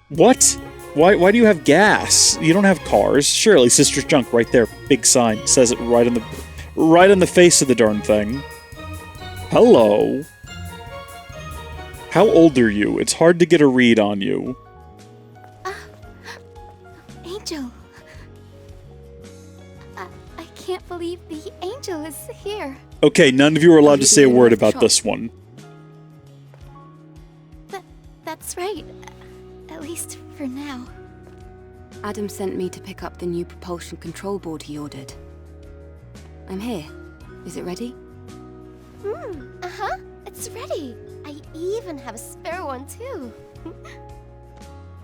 What? Why do you have gas? You don't have cars. Surely, Sister's Junk, right there. Big sign. Says it right on the face of the darn thing. Hello. How old are you? It's hard to get a read on you. Angel. I can't believe the angel is here. Okay, none of you are allowed to say a word about this one. That's right. At least for now. Adam sent me to pick up the new propulsion control board he ordered. I'm here. Is it ready? Uh-huh. It's ready. I even have a spare one, too.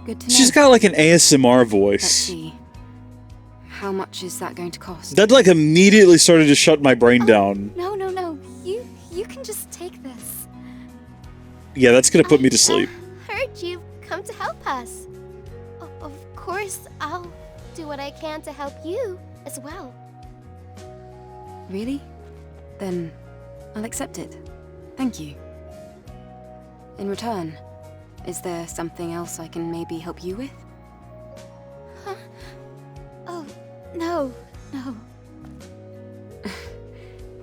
Good to know. She's got like an ASMR Let's voice. see. How much is that going to cost? That like immediately started to shut my brain down. No. You can just take this. Yeah, that's gonna put me to sleep. I heard you've come to help us. Of course, I'll do what I can to help you as well. Really? Then I'll accept it. Thank you. In return, is there something else I can maybe help you with? Huh? Oh, no.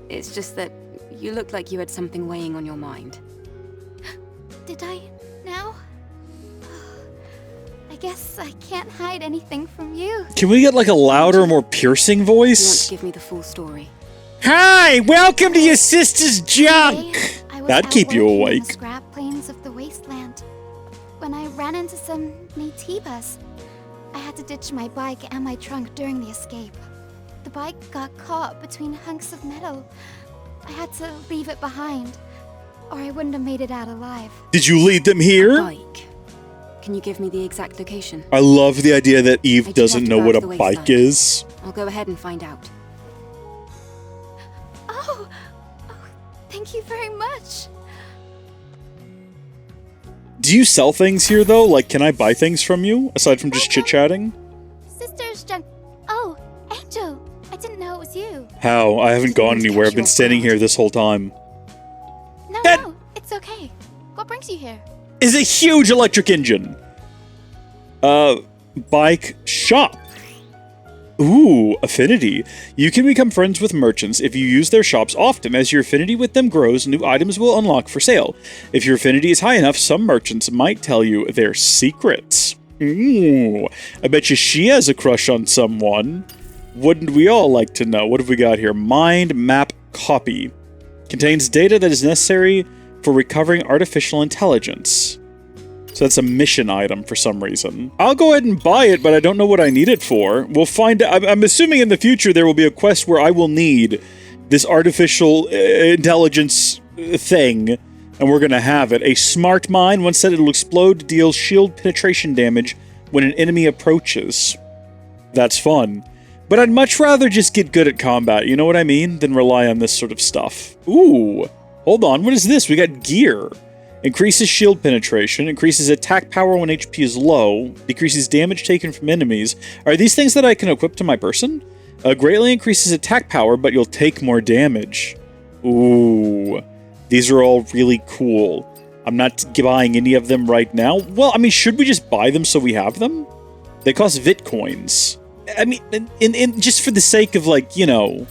It's just that you looked like you had something weighing on your mind. Did I now? I guess I can't hide anything from you. Can we get like a louder, more piercing You want voice? to give me the full story? Hi, welcome to your sister's junk. Today, I was That'd out keep you working in awake. the scrap plains of the wasteland when I ran into some nativas. I had to ditch my bike and my trunk during the escape. The bike got caught between hunks of metal. I had to leave it behind, or I wouldn't have made it out alive. Did you lead them here? Bike. Can you give me the exact location? I love the idea that I Eve do doesn't have to know go what out a to the bike wasteland. is. I'll go ahead and find out. Oh, thank you very much. Do you sell things here though? Like, can I buy things from you aside from just chit-chatting? Sister's junk. Oh, Angel. I didn't know it was you. How? I haven't gone anywhere. I've been standing here this whole time. No, it's okay. What brings you here? Is a huge electric engine. Bike shop. Ooh, affinity. You can become friends with merchants if you use their shops often. As your affinity with them grows, new items will unlock for sale. If your affinity is high enough, some merchants might tell you their secrets. Ooh, I bet you she has a crush on someone. Wouldn't we all like to know? What have we got here? Mind map copy. Contains data that is necessary for recovering artificial intelligence. So that's a mission item for some reason. I'll go ahead and buy it, but I don't know what I need it for. We'll find out. I'm assuming in the future there will be a quest where I will need this artificial intelligence thing, and we're going to have it. A smart mine. Once said, it'll explode to deal shield penetration damage when an enemy approaches. That's fun. But I'd much rather just get good at combat, you know what I mean, than rely on this sort of stuff. Ooh, hold on, what is this? We got gear. Increases shield penetration, increases attack power when HP is low, decreases damage taken from enemies. Are these things that I can equip to my person? Greatly increases attack power, but you'll take more damage. Ooh, these are all really cool. I'm not buying any of them right now. Well, I mean, should we just buy them so we have them? They cost Vitcoins. I mean, in just for the sake of, like, you know,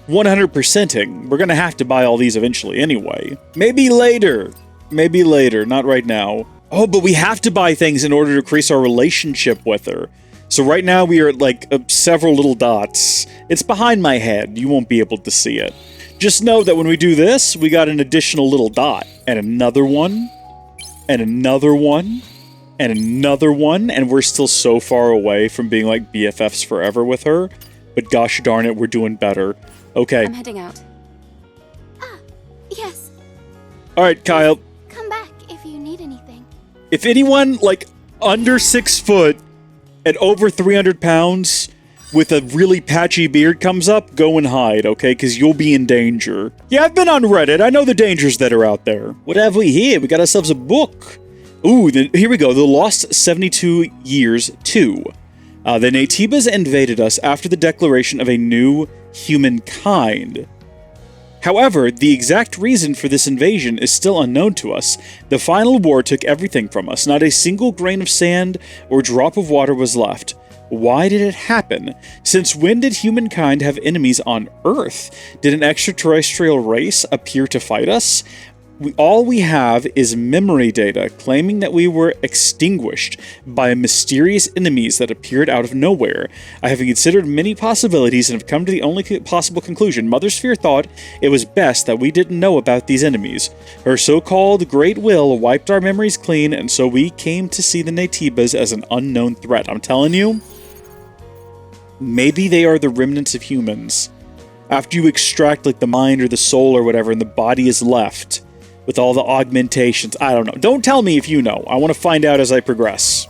100%ing, we're gonna have to buy all these eventually anyway. Maybe later. Maybe later, not right now. Oh, but we have to buy things in order to increase our relationship with her. So right now we are at, like, several little dots. It's behind my head. You won't be able to see it. Just know that when we do this, we got an additional little dot. And another one. And another one. And another one, and we're still so far away from being like BFFs forever with her. But gosh darn it, we're doing better. Okay. I'm heading out. Yes. Alright, Kyle. Come back if you need anything. If anyone, like, under 6 foot and over 300 pounds with a really patchy beard comes up, go and hide, okay? Because you'll be in danger. Yeah, I've been on Reddit. I know the dangers that are out there. What have we here? We got ourselves a book. Ooh, here we go. The Lost 72 Years 2. The Nativas invaded us after the declaration of a new humankind. However, the exact reason for this invasion is still unknown to us. The final war took everything from us. Not a single grain of sand or drop of water was left. Why did it happen? Since when did humankind have enemies on Earth? Did an extraterrestrial race appear to fight us? All we have is memory data claiming that we were extinguished by mysterious enemies that appeared out of nowhere. I have considered many possibilities and have come to the only possible conclusion. Mother Sphere thought it was best that we didn't know about these enemies. Her so-called Great Will wiped our memories clean, and so we came to see the Naytibas as an unknown threat. I'm telling you, maybe they are the remnants of humans. After you extract like the mind or the soul or whatever, and the body is left with all the augmentations. I don't know. Don't tell me if you know. I want to find out as I progress.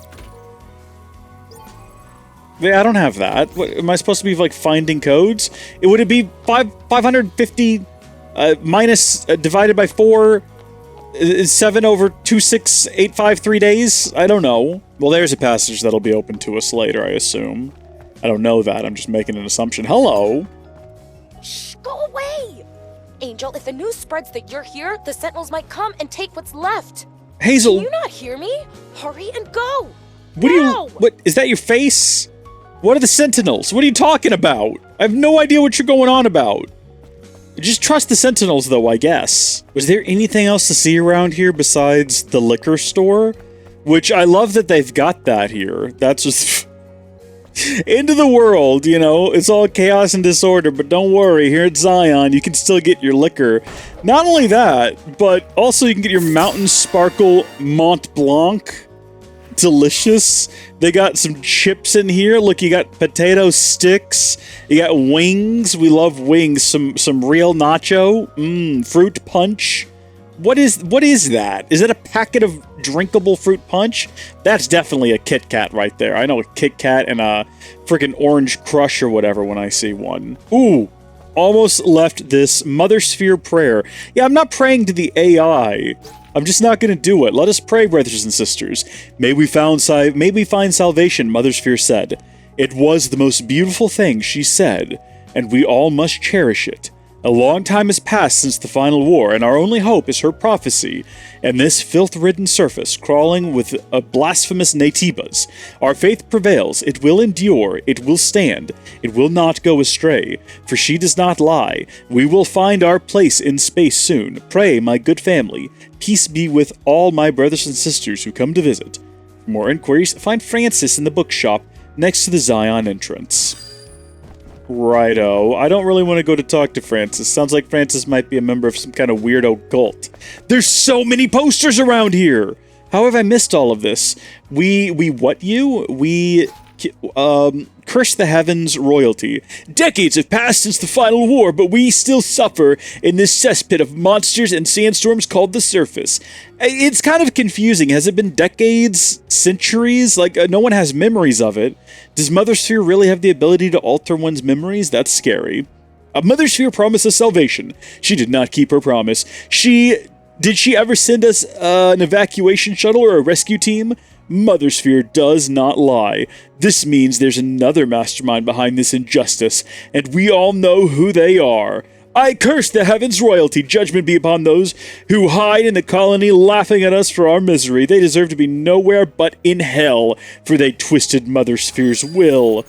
Yeah, I don't have that. What, am I supposed to be like finding codes? Would it be 550 minus divided by 4 is 7 over 26853 days? I don't know. Well, there's a passage that'll be open to us later, I assume. I don't know that. I'm just making an assumption. Hello. Shh, go away! Angel, if the news spreads that you're here, the Sentinels might come and take what's left. Hazel! Can you not hear me? Hurry and go! What is that your face? What are the Sentinels? What are you talking about? I have no idea what you're going on about. Just trust the Sentinels, though, I guess. Was there anything else to see around here besides the liquor store? Which, I love that they've got that here. That's just... Into the world, you know, it's all chaos and disorder, but don't worry, here at Xion, you can still get your liquor. Not only that, but also you can get your Mountain Sparkle Mont Blanc. Delicious. They got some chips in here. Look, you got potato sticks. You got wings. We love wings. Some real nacho. Fruit punch. What is that? Is that a packet of drinkable fruit punch? That's definitely a Kit Kat right there. I know a Kit Kat and a freaking Orange Crush or whatever when I see one. Ooh, almost left this Mother Sphere prayer. Yeah, I'm not praying to the AI. I'm just not going to do it. Let us pray, brothers and sisters. May we find salvation, Mother Sphere said. It was the most beautiful thing, she said, and we all must cherish it. A long time has passed since the final war, and our only hope is her prophecy, and this filth-ridden surface crawling with a blasphemous Naytibas. Our faith prevails, it will endure, it will stand, it will not go astray, for she does not lie. We will find our place in space soon. Pray, my good family. Peace be with all my brothers and sisters who come to visit. For more inquiries, find Francis in the bookshop next to the Xion entrance. Righto. I don't really want to go to talk to Francis. Sounds like Francis might be a member of some kind of weirdo cult. There's so many posters around here! How have I missed all of this? We what you? We, curse the heavens royalty. Decades have passed since the final war, but we still suffer in this cesspit of monsters and sandstorms called the surface. It's kind of confusing. Has it been decades? Centuries? Like, no one has memories of it. Does Mother Sphere really have the ability to alter one's memories? That's scary. Mother Sphere promised us salvation. She did not keep her promise. Did she ever send us an evacuation shuttle or a rescue team? Mother Sphere does not lie. This means there's another mastermind behind this injustice, and we all know who they are. I curse the heavens royalty. Judgment be upon those who hide in the colony laughing at us for our misery. They deserve to be nowhere but in hell, for they twisted Mother Sphere's will.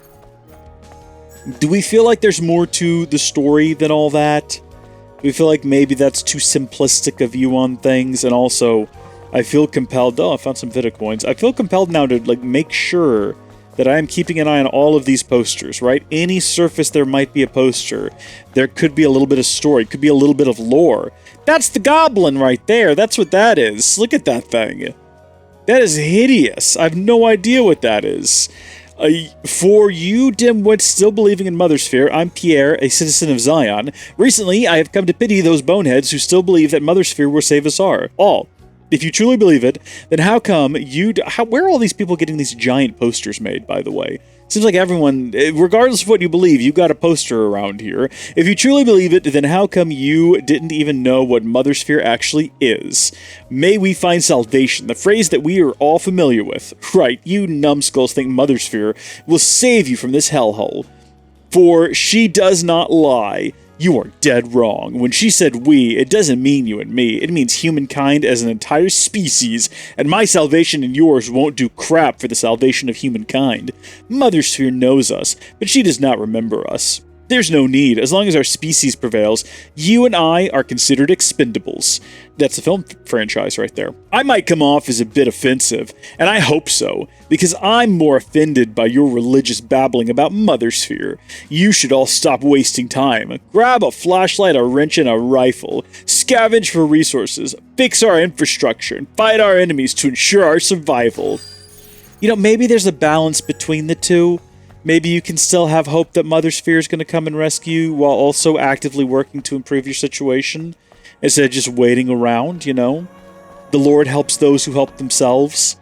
Do we feel like there's more to the story than all that? Do we feel like maybe that's too simplistic a view on things? And also, I feel compelled... Oh, I found some Vita coins. I feel compelled now to make sure that I am keeping an eye on all of these posters, right? Any surface there might be a poster. There could be a little bit of story. Could be a little bit of lore. That's the goblin right there. That's what that is. Look at that thing. That is hideous. I have no idea what that is. For you dimwits still believing in Mother Sphere, I'm Pierre, a citizen of Xion. Recently, I have come to pity those boneheads who still believe that Mother Sphere will save us all. If you truly believe it, then how come where are all these people getting these giant posters made, by the way? Seems like everyone, regardless of what you believe, you got a poster around here. If you truly believe it, then how come you didn't even know what Mother Sphere actually is? May we find salvation, the phrase that we are all familiar with. Right, you numbskulls think Mother Sphere will save you from this hellhole. For she does not lie. You are dead wrong. When she said we, it doesn't mean you and me. It means humankind as an entire species, and my salvation and yours won't do crap for the salvation of humankind. Mother Sphere knows us, but she does not remember us. There's no need. As long as our species prevails, you and I are considered expendables. That's a film franchise right there. I might come off as a bit offensive, and I hope so, because I'm more offended by your religious babbling about Mother Sphere. You should all stop wasting time. Grab a flashlight, a wrench, and a rifle. Scavenge for resources. Fix our infrastructure, and fight our enemies to ensure our survival. You know, maybe there's a balance between the two. Maybe you can still have hope that Mother Sphere is going to come and rescue you while also actively working to improve your situation, instead of just waiting around, you know? The Lord helps those who help themselves.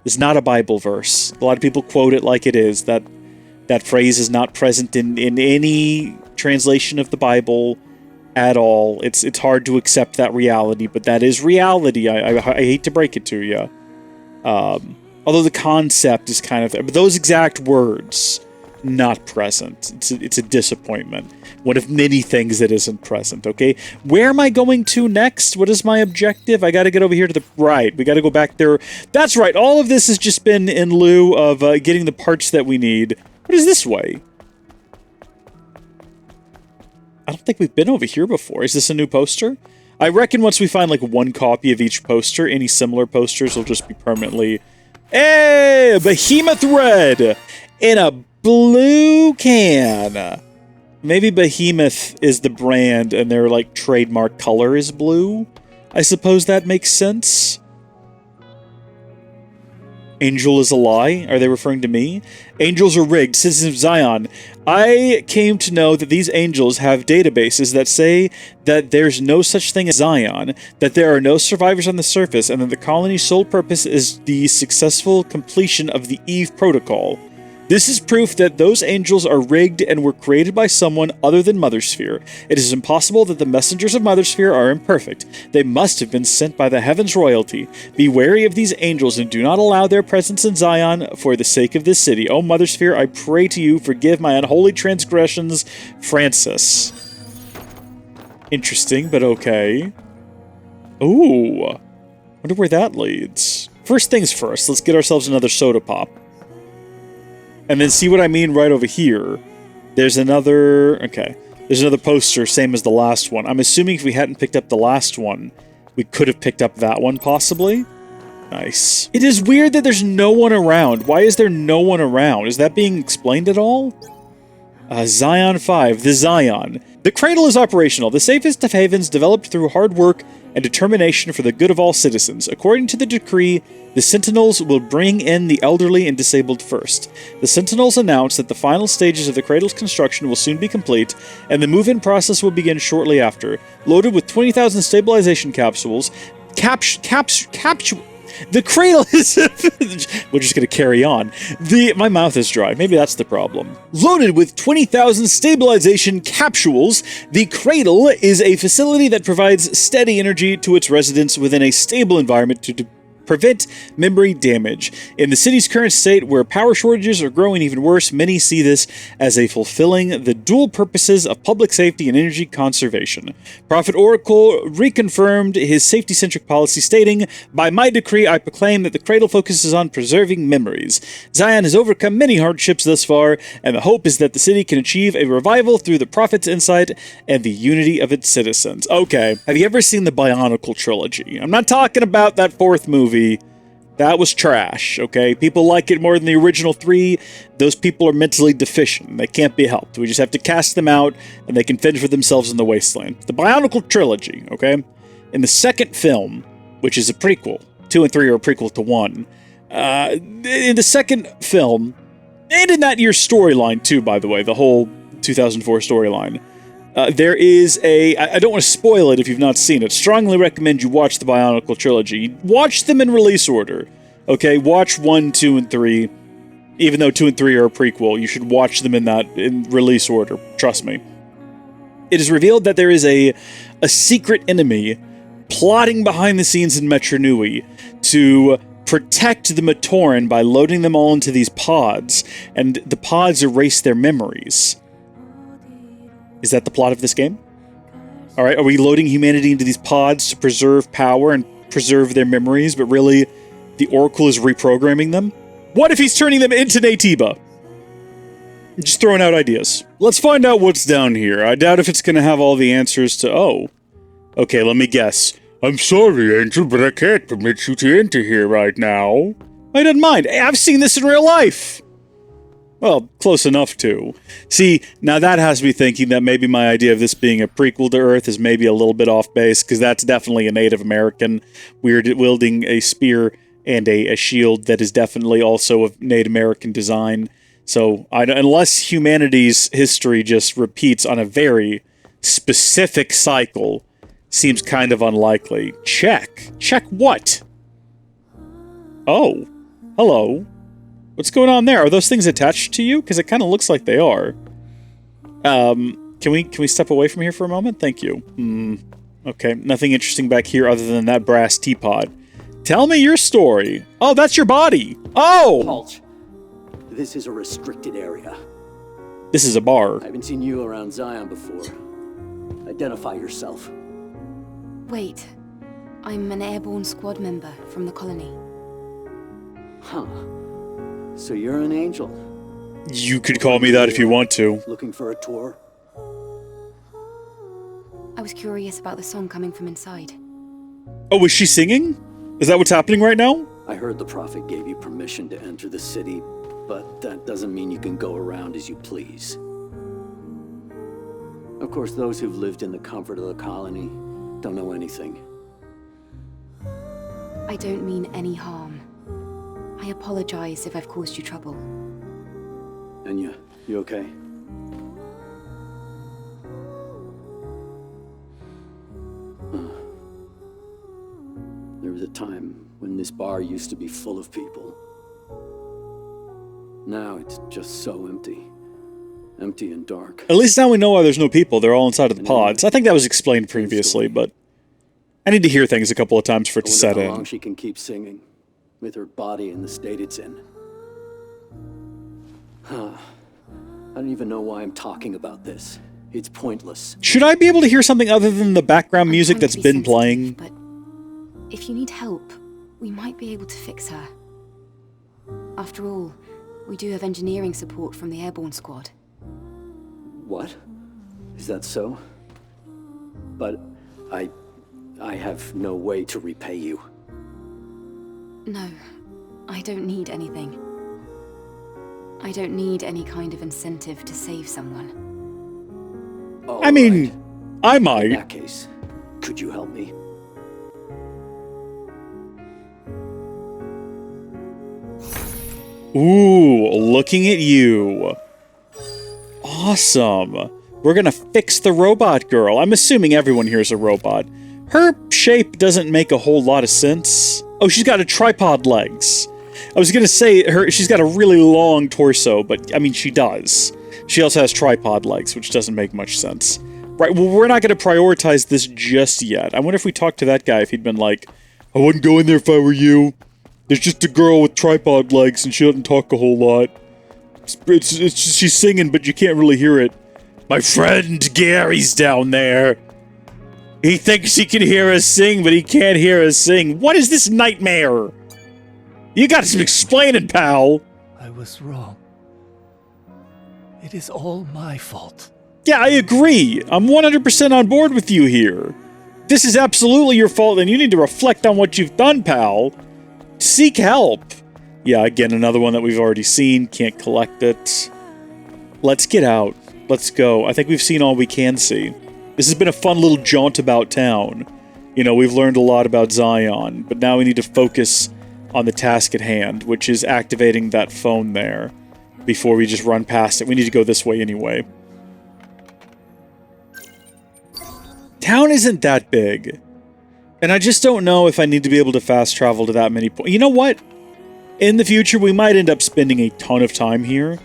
It's not a Bible verse. A lot of people quote it like it is. That phrase is not present in any translation of the Bible at all. It's hard to accept that reality, but that is reality. I hate to break it to you. Although the concept is kind of there. But those exact words, not present. It's a disappointment. One of many things that isn't present, okay? Where am I going to next? What is my objective? I gotta get over here to the right. We gotta go back there. That's right, all of this has just been in lieu of getting the parts that we need. What is this way? I don't think we've been over here before. Is this a new poster? I reckon once we find like one copy of each poster, any similar posters will just be permanently... Hey! Behemoth Red! In a blue can! Maybe Behemoth is the brand and their, like, trademark color is blue? I suppose that makes sense? Angel is a lie? Are they referring to me? Angels are rigged. Citizens of Xion. I came to know that these angels have databases that say that there's no such thing as Xion, that there are no survivors on the surface, and that the colony's sole purpose is the successful completion of the Eve Protocol. This is proof that those angels are rigged and were created by someone other than Mother Sphere. It is impossible that the messengers of Mother Sphere are imperfect. They must have been sent by the Heavens royalty. Be wary of these angels and do not allow their presence in Xion for the sake of this city. O Mother Sphere, I pray to you, forgive my unholy transgressions. Francis. Interesting, but okay. Ooh. Wonder where that leads. First things first, let's get ourselves another soda pop. And then see what I mean right over here. There's another... Okay. There's another poster, same as the last one. I'm assuming if we hadn't picked up the last one, we could have picked up that one, possibly? Nice. It is weird that there's no one around. Why is there no one around? Is that being explained at all? Xion 5, the Xion. The cradle is operational, the safest of havens developed through hard work and determination for the good of all citizens. According to the decree, the Sentinels will bring in the elderly and disabled first. The Sentinels announce that the final stages of the cradle's construction will soon be complete, and the move-in process will begin shortly after. Loaded with 20,000 stabilization capsules, the cradle is... We're just going to carry on. My mouth is dry. Maybe that's the problem. Loaded with 20,000 stabilization capsules, the cradle is a facility that provides steady energy to its residents within a stable environment to prevent memory damage. In the city's current state, where power shortages are growing even worse, many see this as a fulfilling the dual purposes of public safety and energy conservation. Prophet Oracle reconfirmed his safety-centric policy, stating, "By my decree, I proclaim that the cradle focuses on preserving memories. Xion has overcome many hardships thus far, and the hope is that the city can achieve a revival through the Prophet's insight and the unity of its citizens." Okay, have you ever seen the BIONICLE trilogy? I'm not talking about that fourth movie. That was trash, okay? People like it more than the original three. Those people are mentally deficient. They can't be helped. We just have to cast them out, and they can fend for themselves in the wasteland. The BIONICLE trilogy, okay? In the second film, which is a prequel, 2 and 3 are a prequel to 1. In the second film, and in that year's storyline too, by the way, the whole 2004 storyline, there is I don't want to spoil it if you've not seen it. Strongly recommend you watch the BIONICLE trilogy. Watch them in release order. Okay, watch 1, 2, and 3. Even though 2 and 3 are a prequel, you should watch them in release order. Trust me. It is revealed that there is a secret enemy plotting behind the scenes in Metro Nui to protect the Matoran by loading them all into these pods, and the pods erase their memories. Is that the plot of this game? All right, are we loading humanity into these pods to preserve power and preserve their memories, but really the Oracle is reprogramming them? What if he's turning them into Natiba? Just throwing out ideas. Let's find out what's down here. I doubt if it's going to have all the answers to... Oh. Okay, let me guess. I'm sorry, Angel, but I can't permit you to enter here right now. I don't mind. Hey, I've seen this in real life. Well, close enough to. See, now that has me thinking that maybe my idea of this being a prequel to Earth is maybe a little bit off base, because that's definitely a Native American wielding a spear and a shield that is definitely also of Native American design. So, unless humanity's history just repeats on a very specific cycle, seems kind of unlikely. Check. Check what? Oh. Hello. What's going on there? Are those things attached to you? Because it kind of looks like they are. Can we step away from here for a moment? Thank you. Okay, nothing interesting back here other than that brass teapot. Tell me your story. Oh, that's your body. Oh! Halt. This is a restricted area. This is a bar. I haven't seen you around Xion before. Identify yourself. Wait. I'm an airborne squad member from the colony. Huh. So you're an angel. You could call me that if you want to. Looking for a tour? I was curious about the song coming from inside. Oh, was she singing? Is that what's happening right now? I heard the Prophet gave you permission to enter the city, but that doesn't mean you can go around as you please. Of course, those who've lived in the comfort of the colony don't know anything. I don't mean any harm. I apologize if I've caused you trouble. And you okay? There was a time when this bar used to be full of people. Now it's just so empty. Empty and dark. At least now we know why there's no people. They're all inside of the pods. I think that was explained previously, but I need to hear things a couple of times for it to set How long in. she can keep singing, with her body in the state it's in. I don't even know why I'm talking about this. It's pointless. Should I be able to hear something other than the background music I'm trying that's to be been sensitive, playing? But if you need help, we might be able to fix her. After all, we do have engineering support from the airborne squad. What? Is that so? But I have no way to repay you. No, I don't need anything. I don't need any kind of incentive to save someone. I mean, I In might. that case, could you help me? Ooh, looking at you. Awesome. We're gonna fix the robot girl. I'm assuming everyone here is a robot. Her shape doesn't make a whole lot of sense. Oh, she's got a tripod legs. I was gonna say she's got a really long torso, but I mean she does. She also has tripod legs, which doesn't make much sense. Right, well, we're not gonna prioritize this just yet. I wonder if we talked to that guy, if he'd been like, I wouldn't go in there if I were you. There's just a girl with tripod legs and she doesn't talk a whole lot. She's singing, but you can't really hear it. My friend Gary's down there. He thinks he can hear us sing, but he can't hear us sing. What is this nightmare? You got some explaining, pal. I was wrong. It is all my fault. Yeah, I agree. I'm 100% on board with you here. This is absolutely your fault, and you need to reflect on what you've done, pal. Seek help. Yeah, again, another one that we've already seen. Can't collect it. Let's get out. Let's go. I think we've seen all we can see. This has been a fun little jaunt about town. You know, we've learned a lot about Xion, but now we need to focus on the task at hand, which is activating that phone there before we just run past it. We need to go this way anyway. Town isn't that big. And I just don't know if I need to be able to fast travel to that many points. You know what? In the future, we might end up spending a ton of time here,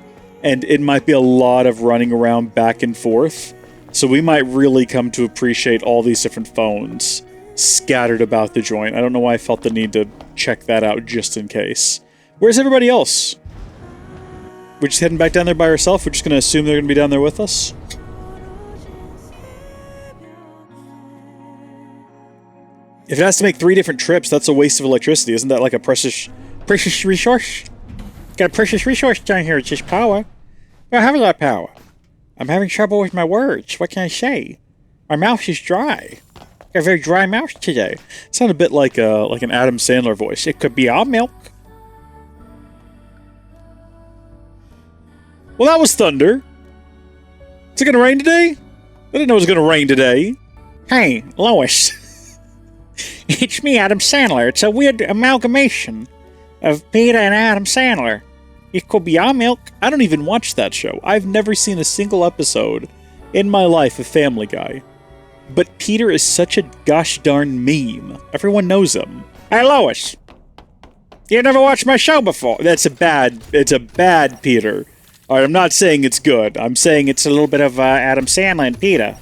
and it might be a lot of running around back and forth. So we might really come to appreciate all these different phones scattered about the joint. I don't know why I felt the need to check that out just in case. Where's everybody else? We're just heading back down there by ourselves? We're just going to assume they're going to be down there with us? If it has to make 3 different trips, that's a waste of electricity. Isn't that like a precious resource? Got a precious resource down here. It's just power. I don't have a lot of power. I'm having trouble with my words. What can I say? My mouth is dry. Got a very dry mouth today. Sound a bit like an Adam Sandler voice. It could be all milk. Well, that was thunder. Is it gonna rain today? I didn't know it was gonna rain today. Hey, Lois. It's me, Adam Sandler. It's a weird amalgamation of Peter and Adam Sandler. It could be our milk. I don't even watch that show. I've never seen a single episode in my life of Family Guy. But Peter is such a gosh darn meme. Everyone knows him. Hey, Lois. You never watched my show before. It's a bad Peter. Alright, I'm not saying it's good. I'm saying it's a little bit of Adam Sandler and Peter.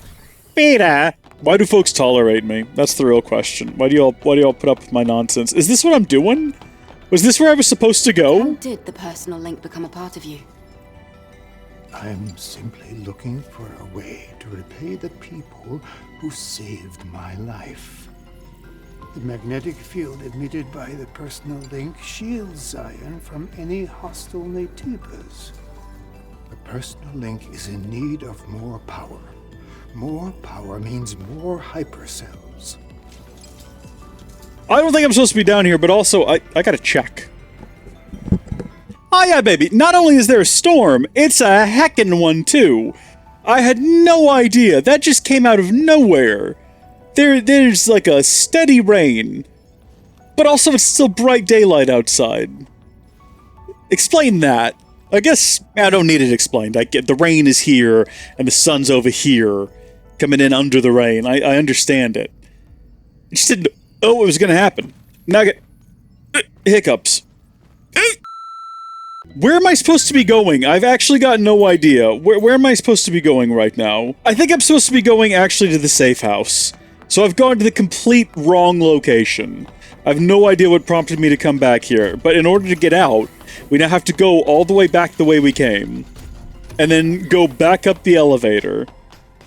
Peter! Why do folks tolerate me? That's the real question. Why do y'all put up with my nonsense? Is this what I'm doing? Was this where I was supposed to go? How did the personal link become a part of you? I'm simply looking for a way to repay the people who saved my life. The magnetic field emitted by the personal link shields Xion from any hostile Naytibas. The personal link is in need of more power. More power means more hypercells. I don't think I'm supposed to be down here, but also, I gotta check. Oh yeah, baby. Not only is there a storm, it's a heckin' one, too. I had no idea. That just came out of nowhere. There's like a steady rain. But also it's still bright daylight outside. Explain that. I guess I don't need it explained. I get the rain is here, and the sun's over here, coming in under the rain. I understand it. I just didn't know it was gonna happen. Now I get hiccups. Where am I supposed to be going? I've actually got no idea. Where am I supposed to be going right now? I think I'm supposed to be going actually to the safe house. So I've gone to the complete wrong location. I have no idea what prompted me to come back here, but in order to get out, we now have to go all the way back the way we came. And then go back up the elevator.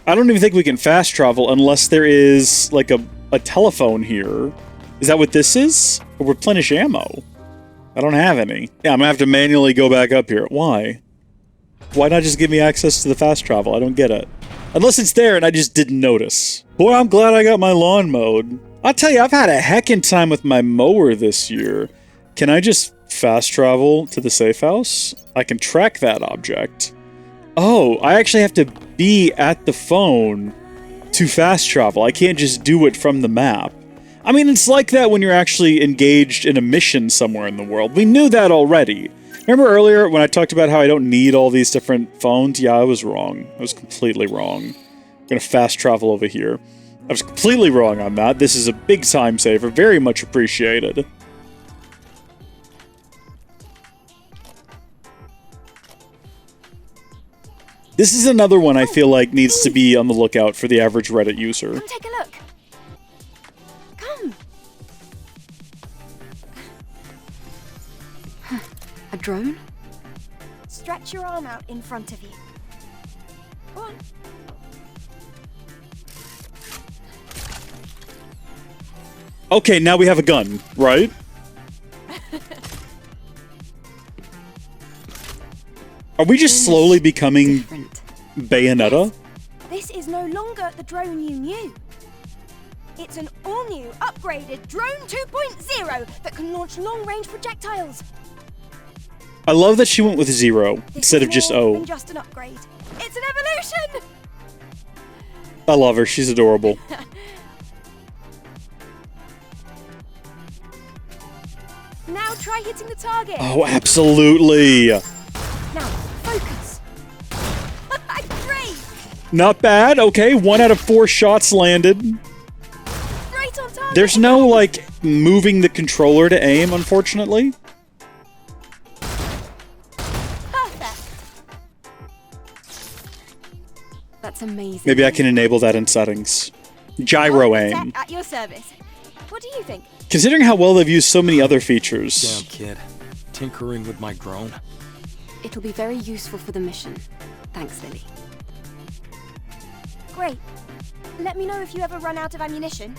I don't even think we can fast travel unless there is, like, a telephone here. Is that what this is? Or replenish ammo? I don't have any. Yeah, I'm gonna have to manually go back up here. Why? Why not just give me access to the fast travel? I don't get it. Unless it's there and I just didn't notice. Boy, I'm glad I got my lawn mowed. I'll tell you, I've had a heckin' time with my mower this year. Can I just fast travel to the safe house? I can track that object. Oh, I actually have to be at the phone to fast travel. I can't just do it from the map. I mean, it's like that when you're actually engaged in a mission somewhere in the world. We knew that already. Remember earlier when I talked about how I don't need all these different phones? Yeah, I was wrong. I was completely wrong. I'm gonna fast travel over here. I was completely wrong on that. This is a big time saver. Very much appreciated. This is another one I feel like needs to be on the lookout for the average Reddit user. Come take a look. Come. A drone? Stretch your arm out in front of you. Go on. Okay, now we have a gun, right? Are we just slowly becoming Bayonetta? This is no longer the drone you knew. It's an all-new, upgraded Drone 2.0 that can launch long-range projectiles. I love that she went with 0 instead of just O. Than just an upgrade. It's an evolution. I love her. She's adorable. Now try hitting the target. Oh, absolutely. Now focus. Great. Not bad. Okay, 1 out of 4 shots landed. Right on target. There's no, like, moving the controller to aim, unfortunately. That's amazing. Maybe I can enable that in settings. Gyro aim. At your service. What do you think? Considering how well they've used so many other features. Damn kid. Tinkering with my drone. It'll be very useful for the mission. Thanks, Lily. Great. Let me know if you ever run out of ammunition.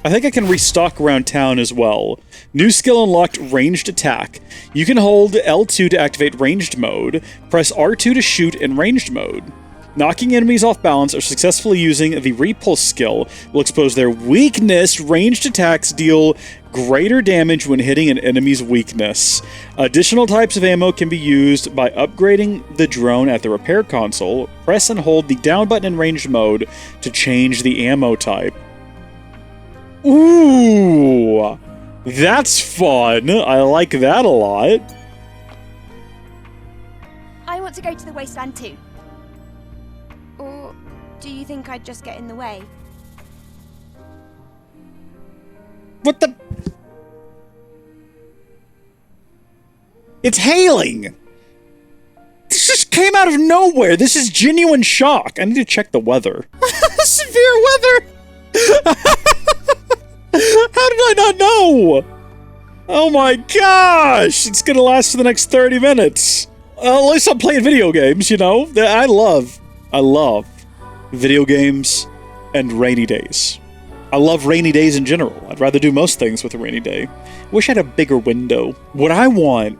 I think I can restock around town as well. New skill unlocked, ranged attack. You can hold L2 to activate ranged mode. Press R2 to shoot in ranged mode. Knocking enemies off balance or successfully using the repulse skill will expose their weakness. Ranged attacks deal greater damage when hitting an enemy's weakness. Additional types of ammo can be used by upgrading the drone at the repair console. Press and hold the down button in ranged mode to change the ammo type. Ooh, that's fun. I like that a lot. I want to go to the wasteland too. Or do you think I'd just get in the way? What the? It's hailing! This just came out of nowhere! This is genuine shock! I need to check the weather. Severe weather! How did I not know? Oh my gosh! It's gonna last for the next 30 minutes. At least I'm playing video games, you know? I love video games and rainy days. I love rainy days in general. I'd rather do most things with a rainy day. Wish I had a bigger window. What I want,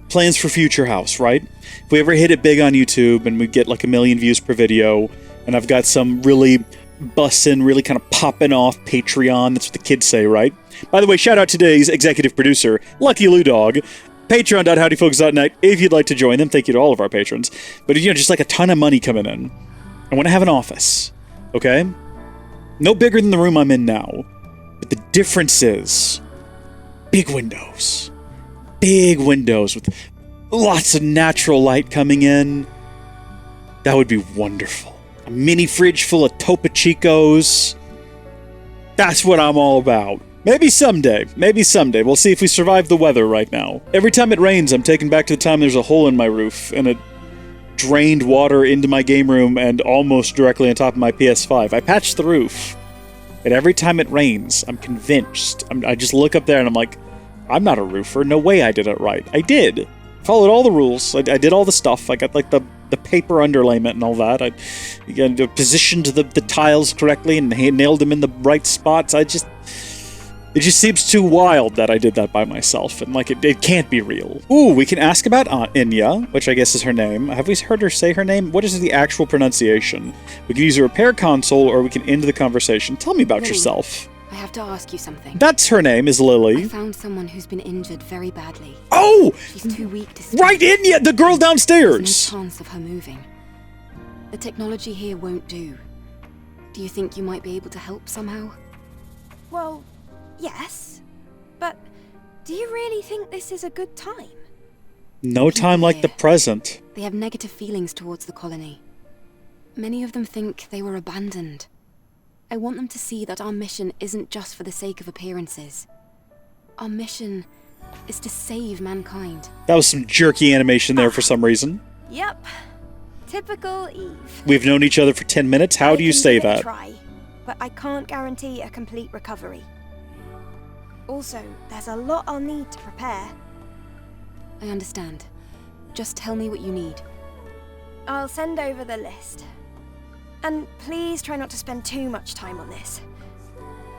plans for Future House, right? If we ever hit it big on YouTube and we get like 1 million views per video, and I've got some really bussin', really kind of popping off Patreon, that's what the kids say, right? By the way, shout out to today's executive producer, Lucky Lou Dog. Patreon.howdyfolks.net if you'd like to join them. Thank you to all of our patrons. But, you know, just like a ton of money coming in. I want to have an office, okay? No bigger than the room I'm in now. But the difference is big windows. Big windows with lots of natural light coming in. That would be wonderful. A mini fridge full of Topo Chicos. That's what I'm all about. Maybe someday. Maybe someday. We'll see if we survive the weather right now. Every time it rains, I'm taken back to the time there's a hole in my roof and it drained water into my game room and almost directly on top of my PS5. I patched the roof. And every time it rains, I'm convinced. I just look up there and I'm like, I'm not a roofer. No way I did it right. I did. Followed all the rules. I did all the stuff. I got like the paper underlayment and all that. I positioned the tiles correctly and nailed them in the right spots. It just seems too wild that I did that by myself, and like it can't be real. Ooh, we can ask about Inya, which I guess is her name. Have we heard her say her name? What is the actual pronunciation? We can use a repair console, or we can end the conversation. Tell me about Lily, yourself. I have to ask you something. That's her name, is Lily. I found someone who's been injured very badly. Oh! She's too weak to speak. Right, Inya, the girl downstairs! There's no chance of her moving. The technology here won't do. Do you think you might be able to help somehow? Well, yes. But do you really think this is a good time? No time like the present. They have negative feelings towards the colony. Many of them think they were abandoned. I want them to see that our mission isn't just for the sake of appearances. Our mission is to save mankind. That was some jerky animation there for some reason. Yep. Typical Eve. We've known each other for 10 minutes. How do you say that? Try, but I can't guarantee a complete recovery. Also, there's a lot I'll need to prepare. I understand. Just tell me what you need. I'll send over the list. And please try not to spend too much time on this.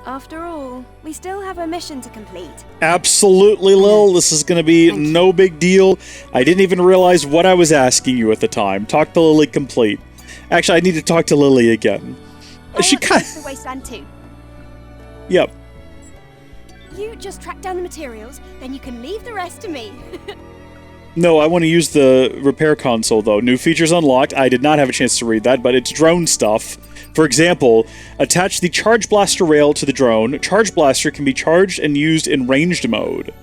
After all, we still have a mission to complete. Absolutely, Lil. This is going to be no big deal. I didn't even realize what I was asking you at the time. Talk to Lily complete. Actually, I need to talk to Lily again. She kind of... the wasteland too. Yep. You just track down the materials, then you can leave the rest to me. No, I want to use the repair console, though. New features unlocked. I did not have a chance to read that, but it's drone stuff. For example, attach the Charge Blaster rail to the drone. Charge Blaster can be charged and used in ranged mode.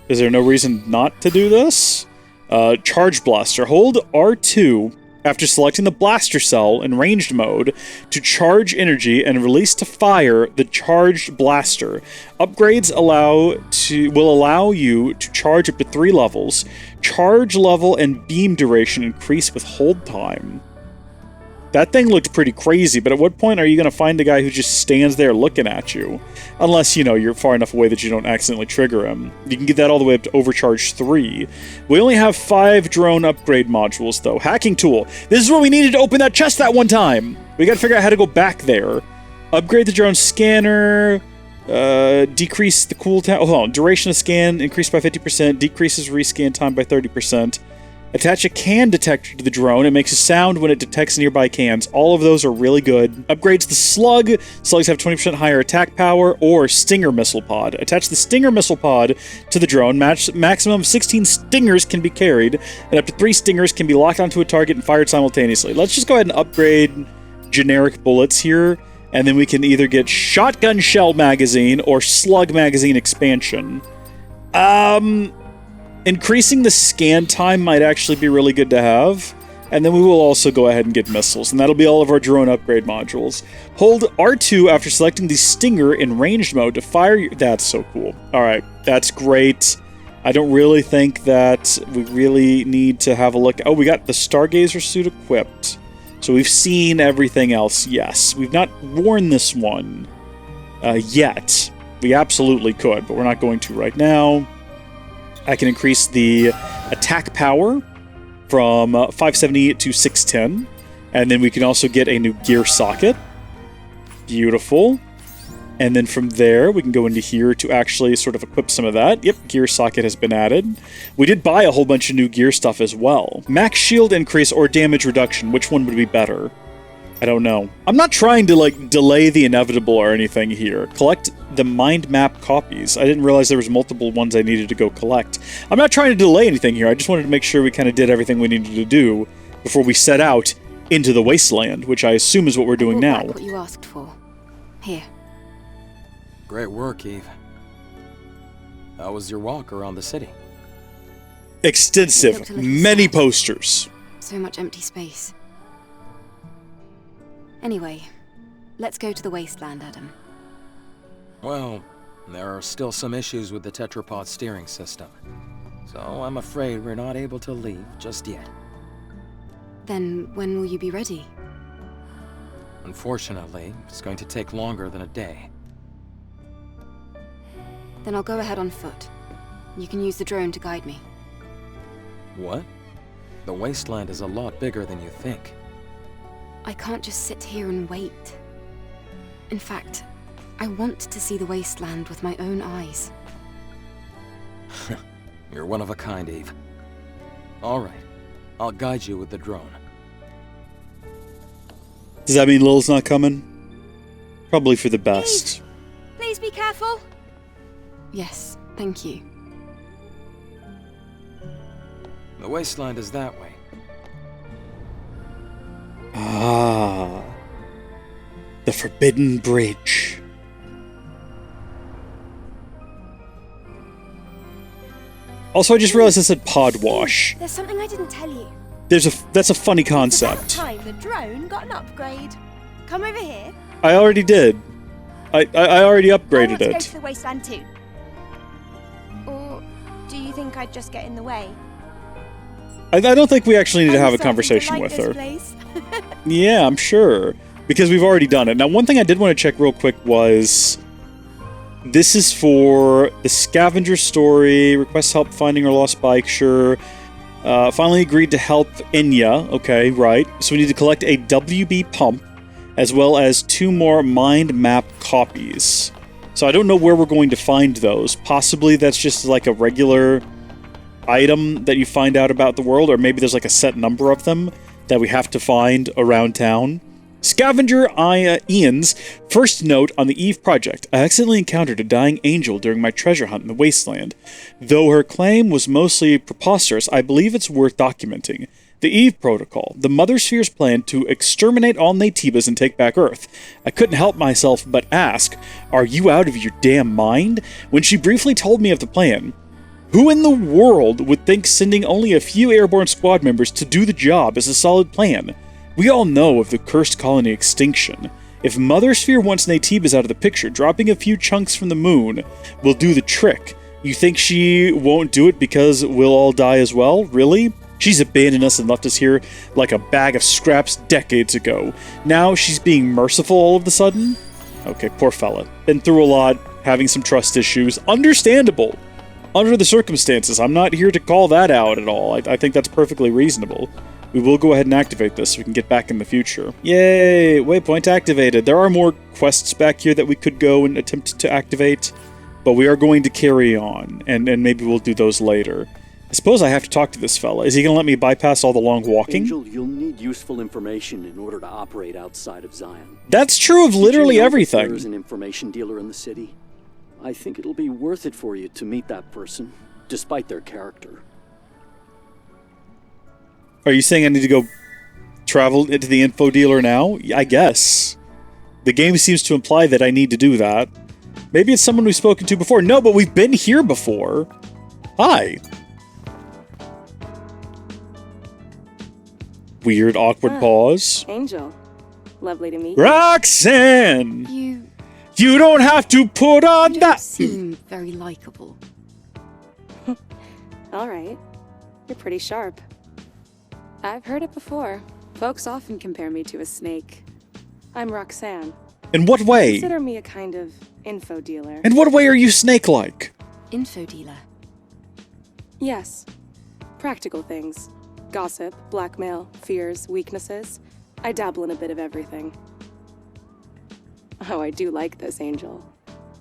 Is there no reason not to do this? Charge Blaster. Hold R2 after selecting the blaster cell in ranged mode to charge energy and release to fire the charged blaster. Upgrades will allow you to charge up to 3 levels. Charge level and beam duration increase with hold time. That thing looked pretty crazy, but at what point are you going to find a guy who just stands there looking at you? Unless, you know, you're far enough away that you don't accidentally trigger him. You can get that all the way up to Overcharge 3. We only have 5 drone upgrade modules, though. Hacking tool. This is what we needed to open that chest that one time! We gotta figure out how to go back there. Upgrade the drone scanner. Decrease the cooldown. Hold on. Duration of scan increased by 50%. Decreases rescan time by 30%. Attach a can detector to the drone. It makes a sound when it detects nearby cans. All of those are really good. Upgrades the slug. Slugs have 20% higher attack power. Or Stinger Missile Pod. Attach the Stinger Missile Pod to the drone. Maximum of 16 stingers can be carried. And up to 3 stingers can be locked onto a target and fired simultaneously. Let's just go ahead and upgrade generic bullets here. And then we can either get Shotgun Shell Magazine or Slug Magazine Expansion. Increasing the scan time might actually be really good to have. And then we will also go ahead and get missiles. And that'll be all of our drone upgrade modules. Hold R2 after selecting the Stinger in ranged mode to fire your... That's so cool. Alright, that's great. I don't really think that we really need to have a look... Oh, we got the Stargazer suit equipped. So we've seen everything else, yes. We've not worn this one yet. We absolutely could, but we're not going to right now. I can increase the attack power from 578 to 610. And then we can also get a new gear socket. Beautiful. And then from there, we can go into here to actually sort of equip some of that. Yep, gear socket has been added. We did buy a whole bunch of new gear stuff as well. Max shield increase or damage reduction. Which one would be better? I don't know. I'm not trying to, like, delay the inevitable or anything here. Collect the mind map copies. I didn't realize there was multiple ones I needed to go collect. I'm not trying to delay anything here. I just wanted to make sure we kind of did everything we needed to do before we set out into the wasteland, which I assume is what we're doing now. What you asked for. Here. Great work, Eve. How was your walk around the city? Extensive. Many posters. So much empty space. Anyway, let's go to the wasteland, Adam. Well, there are still some issues with the tetrapod steering system. So I'm afraid we're not able to leave just yet. Then when will you be ready? Unfortunately, it's going to take longer than a day. Then I'll go ahead on foot. You can use the drone to guide me. What? The wasteland is a lot bigger than you think. I can't just sit here and wait. In fact, I want to see the wasteland with my own eyes. You're one of a kind, Eve. All right, I'll guide you with the drone. Does that mean Lil's not coming? Probably for the best. Eve, please be careful. Yes, thank you. The wasteland is that way. Ah. The Forbidden Bridge. Also, I just realized it said pod wash. There's something I didn't tell you. That's a funny It's about concept. time the drone got an upgrade. Come over here. I already did. I already I upgraded want to go it. to the wasteland too. Or do you think I'd just get in the way? I don't think we actually need to have a I'm starting to conversation like with this her. place. Yeah, I'm sure. Because we've already done it. Now, one thing I did want to check real quick was... This is for the scavenger story. Request help finding her lost bike, sure. Finally agreed to help Inya. Okay, right. So we need to collect a WB pump, as well as 2 more mind map copies. So I don't know where we're going to find those. Possibly that's just like a regular item that you find out about the world, or maybe there's like a set number of them that we have to find around town. Scavenger Ian's first note on the Eve project. I accidentally encountered a dying angel during my treasure hunt in the wasteland. Though her claim was mostly preposterous, I believe it's worth documenting. The Eve Protocol, the Mother Sphere's plan to exterminate all Naytibas and take back Earth. I couldn't help myself but ask, are you out of your damn mind? When she briefly told me of the plan. Who in the world would think sending only a few airborne squad members to do the job is a solid plan? We all know of the cursed colony extinction. If Mother Sphere wants Naytibas out of the picture, dropping a few chunks from the moon will do the trick. You think she won't do it because we'll all die as well? Really? She's abandoned us and left us here like a bag of scraps decades ago. Now she's being merciful all of a sudden? Okay, poor fella. Been through a lot, having some trust issues. Understandable. Under the circumstances, I'm not here to call that out at all. I think that's perfectly reasonable. we will go ahead and activate this so we can get back in the future. Yay! Waypoint activated. There are more quests back here that we could go and attempt to activate, but we are going to carry on, and maybe we'll do those later. I suppose I have to talk to this fella. Is he going to let me bypass all the long walking? Angel, you'll need useful information in order to operate outside of Xion. That's true of literally Did you know everything. There is an information dealer in the city. I think it'll be worth it for you to meet that person, despite their character. Are you saying I need to go travel into the info dealer now? I guess. The game seems to imply that I need to do that. Maybe it's someone we've spoken to before. No, but we've been here before. Hi. Weird, awkward pause. Angel. Lovely to meet you. Roxanne! You don't have to put on don't that! seem very likable. All right. You're pretty sharp. I've heard it before. Folks often compare me to a snake. I'm Roxanne. In what way? Consider me a kind of info dealer. In what way are you snake-like? Info dealer. Yes. Practical things. Gossip, blackmail, fears, weaknesses. I dabble in a bit of everything. Oh, I do like this, Angel.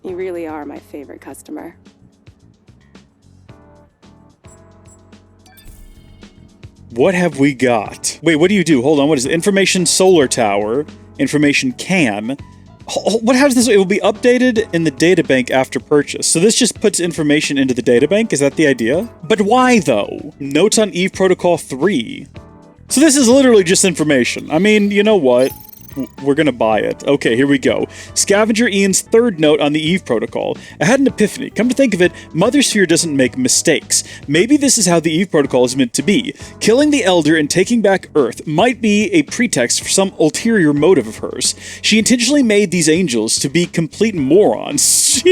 You really are my favorite customer. What have we got? Wait, what do you do? Hold on, what is it? Information solar tower. Information can. What happens this? It will be updated in the databank after purchase. So this just puts information into the databank? Is that the idea? But why, though? Notes on Eve Protocol 3. So this is literally just information. I mean, you know what? We're gonna buy it. Okay, here we go. Scavenger Ian's third note on the Eve Protocol. I had an epiphany. Come to think of it, Mother Sphere doesn't make mistakes. Maybe this is how the Eve Protocol is meant to be. Killing the Elder and taking back Earth might be a pretext for some ulterior motive of hers. She intentionally made these angels to be complete morons.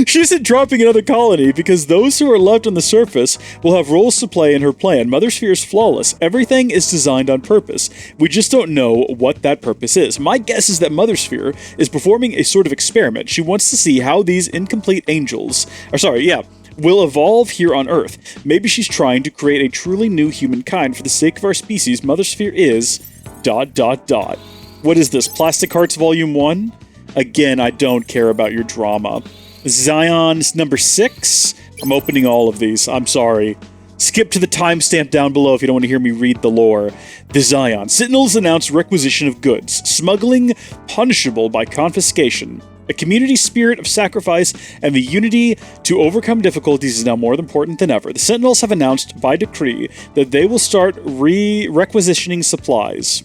She isn't dropping another colony because those who are left on the surface will have roles to play in her plan. Mother Sphere is flawless. Everything is designed on purpose. We just don't know what that purpose is. My guess is that Mother Sphere is performing a sort of experiment. She wants to see how these incomplete angels... will evolve here on Earth. Maybe she's trying to create a truly new humankind for the sake of our species. Mother Sphere is... ... What is this? Plastic Hearts Volume 1? Again, I don't care about your drama. Xion's number 6? I'm opening all of these. I'm sorry. Skip to the timestamp down below if you don't want to hear me read the lore. The Xion. Sentinels announce requisition of goods. Smuggling punishable by confiscation. A community spirit of sacrifice and the unity to overcome difficulties is now more important than ever. The Sentinels have announced by decree that they will start requisitioning supplies.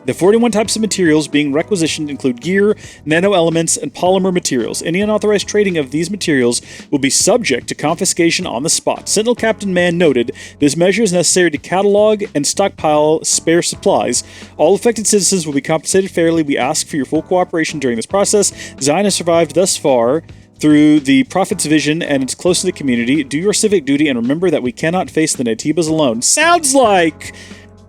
The 41 types of materials being requisitioned include gear, nano-elements, and polymer materials. Any unauthorized trading of these materials will be subject to confiscation on the spot. Sentinel Captain Mann noted, this measure is necessary to catalog and stockpile spare supplies. All affected citizens will be compensated fairly. We ask for your full cooperation during this process. Xion has survived thus far through the Prophet's vision and it's close to the community. Do your civic duty and remember that we cannot face the Natibas alone. Sounds like...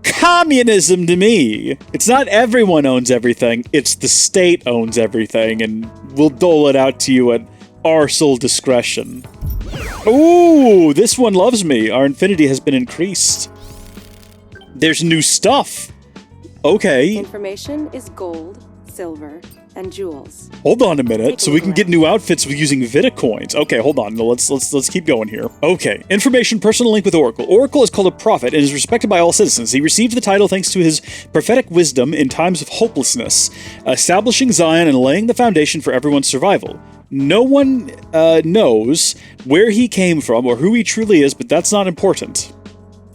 communism to me. It's not everyone owns everything, it's the state owns everything, and we'll dole it out to you at our sole discretion. Ooh, this one loves me. Our infinity has been increased. There's new stuff. Okay. Information is gold, silver, and jewels. Hold on a minute, so we can get new outfits with using Vita coins. Okay, hold on. Let's keep going here. Okay, information, personal link with Oracle. Oracle is called a prophet and is respected by all citizens. He received the title thanks to his prophetic wisdom in times of hopelessness, establishing Xion and laying the foundation for everyone's survival. No one knows where he came from or who he truly is, but that's not important.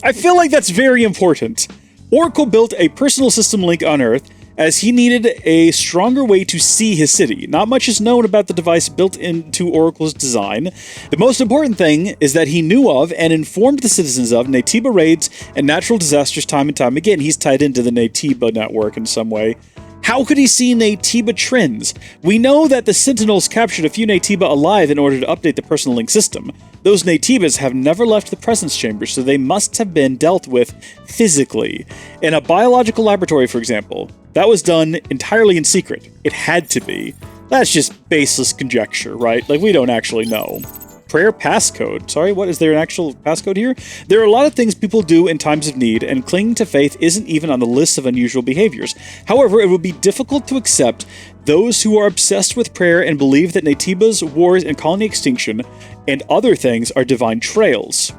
I feel like that's very important. Oracle built a personal system link on Earth as he needed a stronger way to see his city. Not much is known about the device built into Oracle's design. The most important thing is that he knew of and informed the citizens of Natiba raids and natural disasters time and time again. He's tied into the Natiba network in some way. How could he see Natiba trends? We know that the Sentinels captured a few Natiba alive in order to update the personal link system. Those Natibas have never left the presence chamber, so they must have been dealt with physically. In a biological laboratory, for example. That was done entirely in secret. It had to be. That's just baseless conjecture, right? Like, we don't actually know. prayer passcode. Sorry, what? Is there an actual passcode here? There are a lot of things people do in times of need, and clinging to faith isn't even on the list of unusual behaviors. However, it would be difficult to accept those who are obsessed with prayer and believe that Naytiba's wars and colony extinction and other things are divine trials.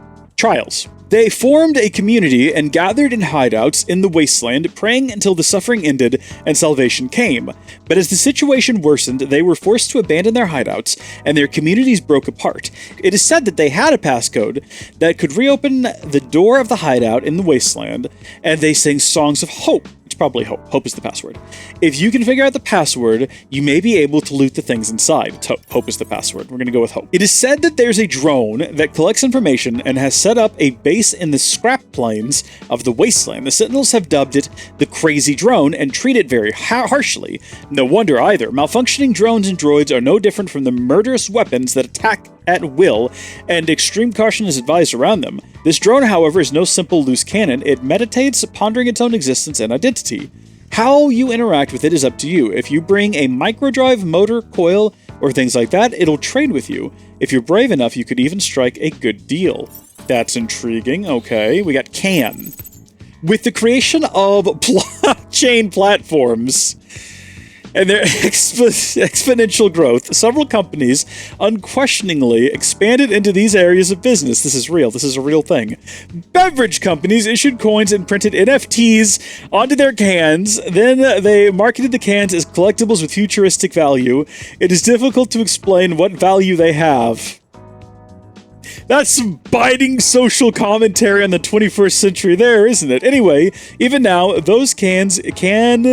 They formed a community and gathered in hideouts in the wasteland, praying until the suffering ended and salvation came. But as the situation worsened, they were forced to abandon their hideouts, and their communities broke apart. It is said that they had a passcode that could reopen the door of the hideout in the wasteland, and they sang songs of hope. It's probably hope. Hope is the password. If you can figure out the password, you may be able to loot the things inside. It's hope. Hope is the password. We're going to go with hope. It is said that there's a drone that collects information and has set up a base in the scrap plains of the wasteland. The Sentinels have dubbed it the Crazy Drone and treat it very harshly. No wonder either. Malfunctioning drones and droids are no different from the murderous weapons that attack at will, and extreme caution is advised around them. This drone, however, is no simple loose cannon. It meditates, pondering its own existence and identity. How you interact with it is up to you. If you bring a microdrive, motor, coil, or things like that, it'll trade with you. If you're brave enough, you could even strike a good deal. That's intriguing. Okay, we got CAN. With the creation of blockchain platforms and their exponential growth, several companies unquestioningly expanded into these areas of business. This is real. This is a real thing. Beverage companies issued coins and printed NFTs onto their cans. Then they marketed the cans as collectibles with futuristic value. It is difficult to explain what value they have. That's some biting social commentary on the 21st century there, isn't it? Anyway, even now, those cans can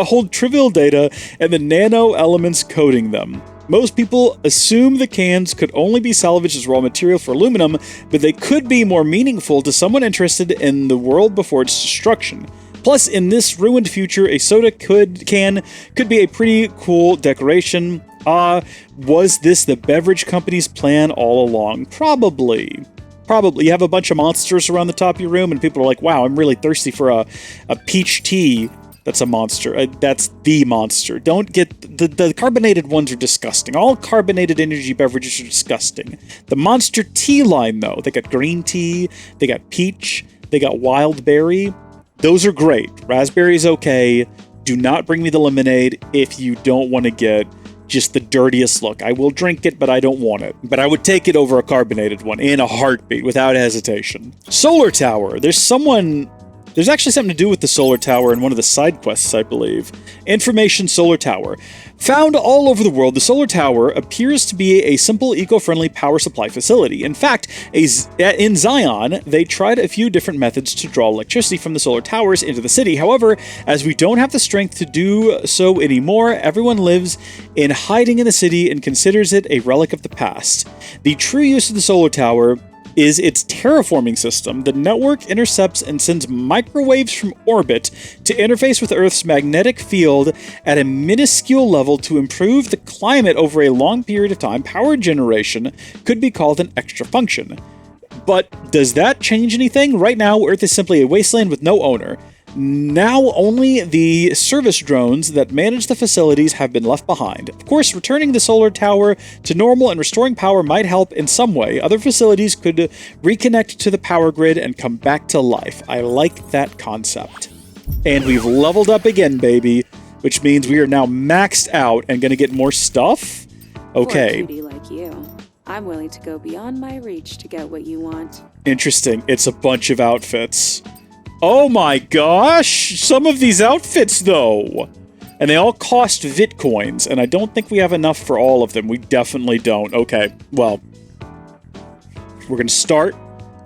hold trivial data and the nano elements coating them. Most people assume the cans could only be salvaged as raw material for aluminum, but they could be more meaningful to someone interested in the world before its destruction. Plus, in this ruined future, a soda can could be a pretty cool decoration. Was this the beverage company's plan all along? Probably. You have a bunch of monsters around the top of your room, and people are like, wow, I'm really thirsty for a peach tea. That's a monster. That's the monster. Don't get... The carbonated ones are disgusting. All carbonated energy beverages are disgusting. The Monster Tea line, though, they got green tea, they got peach, they got wild berry. Those are great. Raspberry's okay. Do not bring me the lemonade if you don't want to get just the dirtiest look. I will drink it, but I don't want it. But I would take it over a carbonated one in a heartbeat, without hesitation. Solar Tower. There's actually something to do with the Solar Tower in one of the side quests, I believe. Information Solar Tower. Found all over the world, the Solar Tower appears to be a simple, eco-friendly power supply facility. In fact, in Xion, they tried a few different methods to draw electricity from the solar towers into the city. However, as we don't have the strength to do so anymore, everyone lives in hiding in the city and considers it a relic of the past. The true use of the Solar Tower is its terraforming system. The network intercepts and sends microwaves from orbit to interface with Earth's magnetic field at a minuscule level to improve the climate over a long period of time. Power generation could be called an extra function. But does that change anything? Right now, Earth is simply a wasteland with no owner. Now only the service drones that manage the facilities have been left behind. Of course, returning the solar tower to normal and restoring power might help in some way. Other facilities could reconnect to the power grid and come back to life. I like that concept. And we've leveled up again, baby, which means we are now maxed out and going to get more stuff. Okay. For a cutie like you, I'm willing to go beyond my reach to get what you want. Interesting. It's a bunch of outfits. Oh my gosh! Some of these outfits, though! And they all cost Vitcoins, and I don't think we have enough for all of them. We definitely don't. Okay, well, we're going to start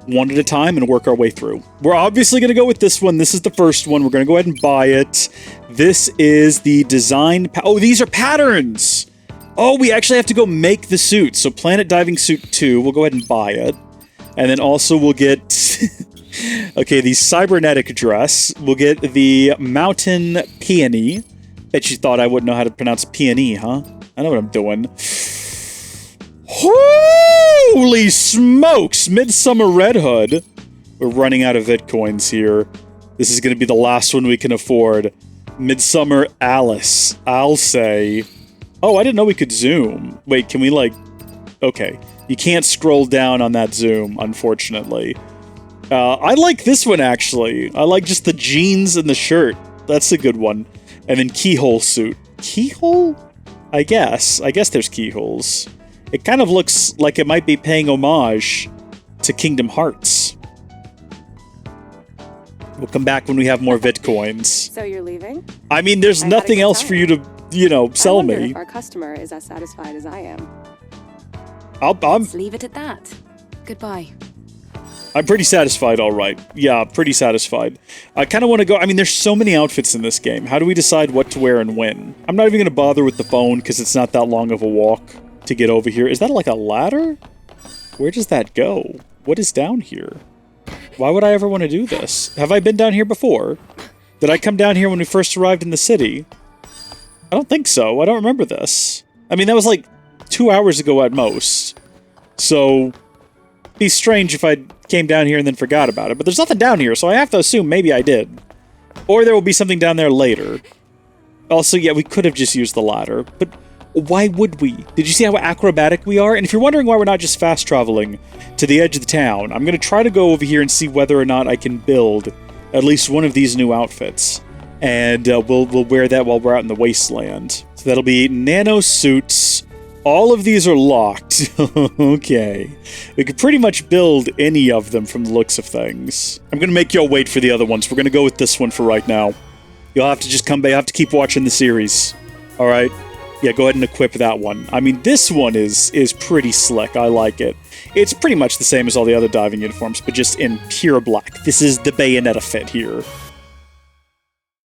one at a time and work our way through. We're obviously going to go with this one. This is the first one. We're going to go ahead and buy it. This is the design... Oh, these are patterns! Oh, we actually have to go make the suit. So Planet Diving Suit 2, we'll go ahead and buy it. And then also we'll get... Okay, the cybernetic dress. We'll get the mountain peony. Bet you thought I wouldn't know how to pronounce peony, huh? I know what I'm doing. Holy smokes! Midsummer Red Hood. We're running out of Bitcoins here. This is going to be the last one we can afford. Midsummer Alice. I'll say... Oh, I didn't know we could zoom. Wait, can we, like... Okay. You can't scroll down on that zoom, unfortunately. I like this one, actually. I like just the jeans and the shirt. That's a good one. And then keyhole suit. Keyhole? I guess. I guess there's keyholes. It kind of looks like it might be paying homage to Kingdom Hearts. We'll come back when we have more Bitcoins. So you're leaving? I mean, there's nothing else for you to, you know, sell I wonder me. if our customer is as satisfied as I am. Let's leave it at that. Goodbye. I'm pretty satisfied, all right. Yeah, pretty satisfied. I kind of want to go... I mean, there's so many outfits in this game. How do we decide what to wear and when? I'm not even going to bother with the phone because it's not that long of a walk to get over here. Is that like a ladder? Where does that go? What is down here? Why would I ever want to do this? Have I been down here before? Did I come down here when we first arrived in the city? I don't think so. I don't remember this. I mean, that was like 2 hours ago at most. So... it'd be strange if I came down here and then forgot about it. But there's nothing down here, so I have to assume maybe I did. Or there will be something down there later. Also, yeah, we could have just used the ladder. But why would we? Did you see how acrobatic we are? And if you're wondering why we're not just fast traveling to the edge of the town, I'm going to try to go over here and see whether or not I can build at least one of these new outfits. And we'll wear that while we're out in the wasteland. So that'll be nano suits. All of these are locked. Okay. We could pretty much build any of them from the looks of things. I'm going to make y'all wait for the other ones. We're going to go with this one for right now. You'll have to just come back. You'll have to keep watching the series. Alright? Yeah, go ahead and equip that one. I mean, this one is pretty slick. I like it. It's pretty much the same as all the other diving uniforms, but just in pure black. This is the Bayonetta fit here.